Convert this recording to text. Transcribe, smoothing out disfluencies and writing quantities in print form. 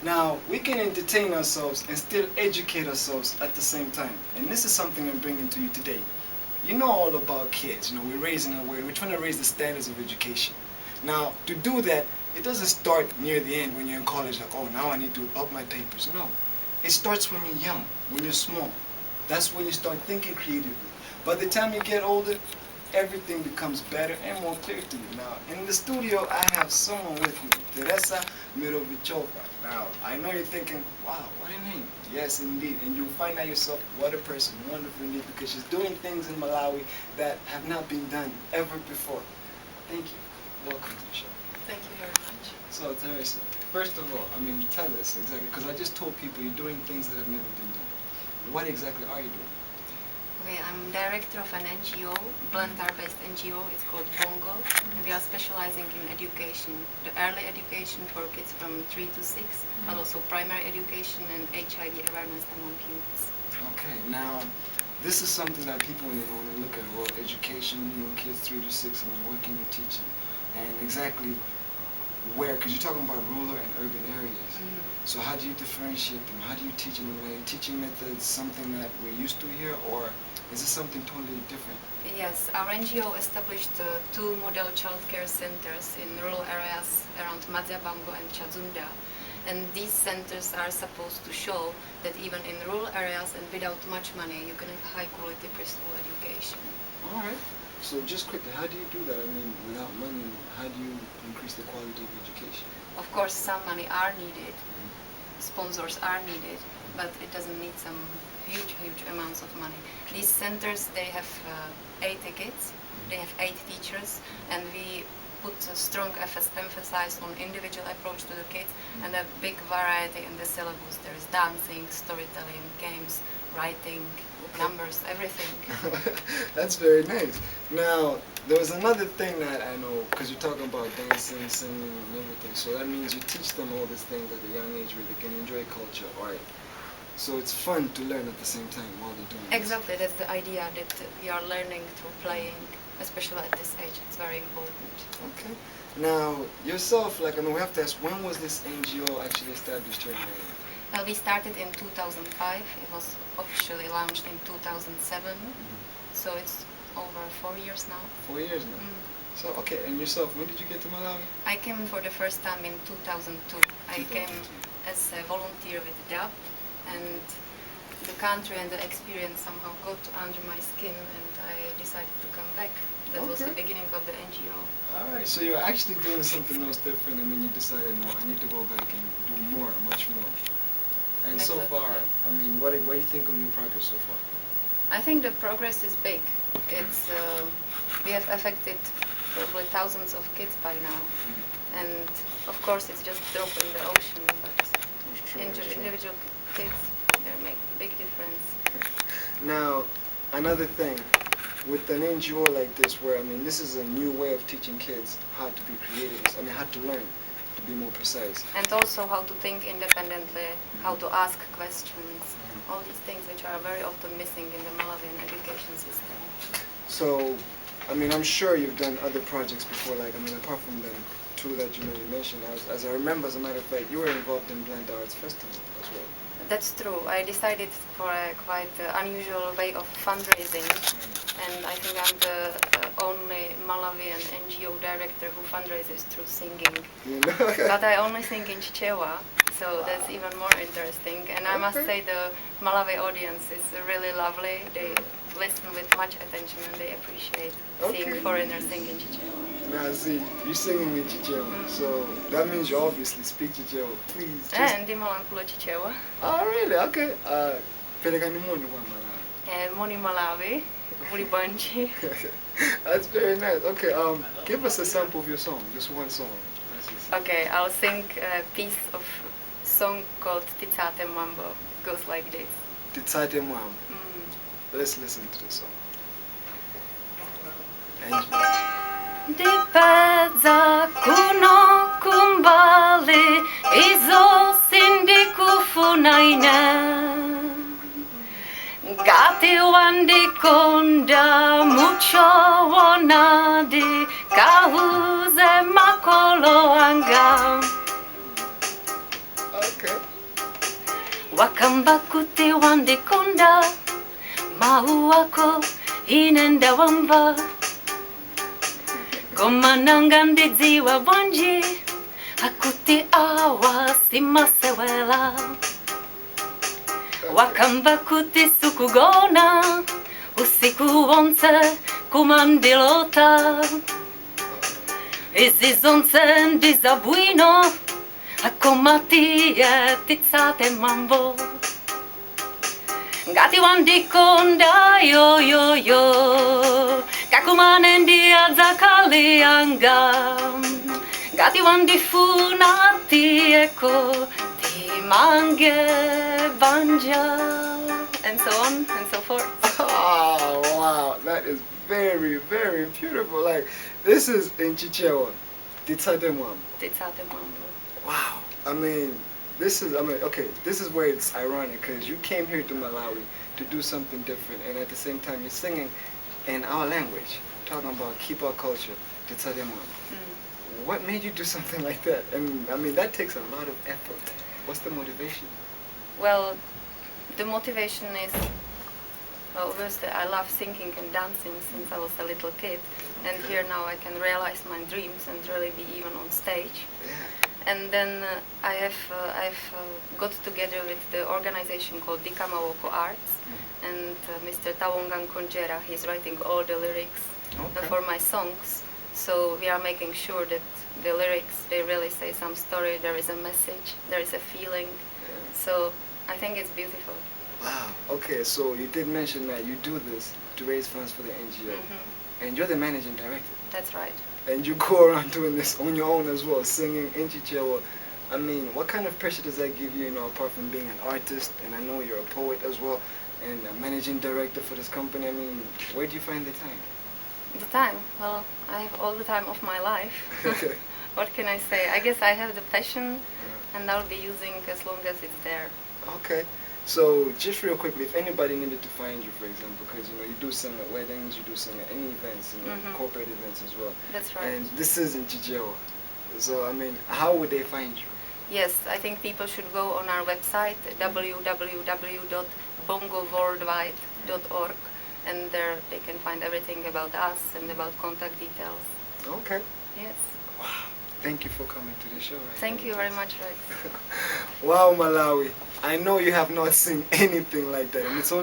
Now, we can entertain ourselves and still educate ourselves at the same time. And this is something I'm bringing to you today. You know all about kids. You know, we're trying to raise the standards of education. Now, to do that, it doesn't start near the end when you're in college, like, oh, now I need to up my papers. No. It starts when you're young, when you're small. That's when you start thinking creatively. By the time you get older, everything becomes better and more clear to you. Now, in the studio, I have someone with me, Tereza Mirovicova. Now, I know you're thinking, wow, what a name. Yes, indeed. And you'll find out yourself, what a person, wonderful indeed, because she's doing things in Malawi that have not been done ever before. Thank you. Welcome to the show. Thank you very much. So, Tereza, first of all, tell us exactly, because I just told people you're doing things that have never been done. What exactly are you doing? Okay, I'm director of an NGO, Blantyre-based NGO. It's called boNGO, and we are specializing in education, the early education for kids from 3 to 6, but also primary education and HIV awareness among youths. Okay, now this is something that people when they look at education, kids 3 to 6, what can you teach them, and exactly where, because you're talking about rural and urban areas. So how do you differentiate them? How do you teach them? Are your teaching methods something that we're used to here, or is it something totally different? Yes, our NGO established 2 model childcare centers in rural areas around boNGO and Chazunda. And these centers are supposed to show that even in rural areas and without much money, you can have high quality preschool education. All right. So just quickly, how do you do that? Without money, how do you increase the quality of education? Of course, some money are needed, sponsors are needed, but it doesn't need some huge amounts of money. These centers, they have 80 kids, they have 8 teachers, and we put a strong emphasis on individual approach to the kids and a big variety in the syllabus. There is dancing, storytelling, games, writing, numbers, everything. That's very nice. Now, there was another thing that I know, because you're talking about dancing, singing, and everything, so that means you teach them all these things at a young age where they can enjoy culture, art. So it's fun to learn at the same time while they're doing it. Exactly, that's the idea, that we are learning through playing, especially at this age. It's very important. Okay. Now, yourself, we have to ask, when was this NGO actually established here in Malawi? Well, we started in 2005. It was officially launched in 2007. So it's over 4 years now. 4 years now? So, okay, and yourself, when did you get to Malawi? I came for the first time in 2002. I came as a volunteer with DAP, and the country and the experience somehow got under my skin, and I decided to come back. That was the beginning of the NGO. Alright, so you're actually doing something else different, and then you decided, no, I need to go back and do more, much more. And so far, what do you think of your progress so far? I think the progress is big. It's we have affected probably thousands of kids by now, and of course it's just a drop in the ocean, but individual kids, they make big difference. Now, another thing, with an NGO like this, where this is a new way of teaching kids how to be creative, how to learn, to be more precise. And also how to think independently, how to ask questions, all these things which are very often missing in the Malawian education system. So, I'm sure you've done other projects before, apart from the 2 that you mentioned. As I remember, as a matter of fact, you were involved in Blend Arts Festival as well. That's true. I decided for a quite unusual way of fundraising, and I think I'm the only Malawian NGO director who fundraises through singing. But I only sing in Chichewa, so that's even more interesting. And I must say the Malawi audience is really lovely. They listen with much attention and they appreciate seeing foreigners sing in Chichewa. Now, see, you're singing in Chichewa, so that means you obviously speak Chichewa. Please. And Chichewa. Oh, really? Okay. Moni Malawi, Muli Bonji. That's very nice. Okay, give us a sample of your song, just one song. Okay, I'll sing a piece of song called Titsate Mambo. It goes like this. Titsate Mambo. Let's listen to the song. Enjoy. Dipedza kuno kumbali izo sindikufunaine Gati wandikonda mucho wonadi kahuze makolo anga. Okay. Wakamba kuti wandikunda, mau wako inenda wamba. Koma nanga ndidziwa bwanji, akuti awa simasewela. Wakamba kuti sukugona, usiku wonse kumandilota. Izi zonse ndizabwino, akomatie titsate mambo. Ngati wandikonda yo yo yo, kakumane ndiadza kali yanga. Ngati wandifuna tieko, timange banja. And so on and so forth. Oh, wow, that is very, very beautiful. Like, this is in Chichewa. Titsate mambo. Titsate mambo. Wow. I mean, this is where it's ironic, because you came here to Malawi to do something different, and at the same time you're singing in our language, talking about keep our culture, Titsate mambo. What made you do something like that? And I mean, that takes a lot of effort. What's the motivation? Well, the motivation is, well, obviously I love singing and dancing since I was a little kid, and here now I can realize my dreams and really be even on stage. Yeah. And then I've got together with the organization called Dikamawoko Arts, and Mr. Tawongan Konjera, he's writing all the lyrics for my songs. So we are making sure that the lyrics, they really say some story, there is a message, there is a feeling. So I think it's beautiful. Wow. Okay, so you did mention that you do this to raise funds for the NGO, and you're the managing director. That's right. And you go around doing this on your own as well, singing in Chichewa. I mean, what kind of pressure does that give you, apart from being an artist, and I know you're a poet as well, and a managing director for this company? I mean, where do you find the time? The time? Well, I have all the time of my life. What can I say? I guess I have the passion, and I'll be using as long as it's there. Okay. So, just real quickly, if anybody needed to find you, for example, because you do sing at weddings, you do sing at any events, corporate events as well. That's right. And this is in Chichewa. So, I mean, how would they find you? Yes, I think people should go on our website, www.boNGOworldwide.org, and there they can find everything about us and about contact details. Okay. Yes. Wow. Thank you for coming to the show. Thank you very much, Rex. Wow, Malawi. I know you have not seen anything like that, and it's only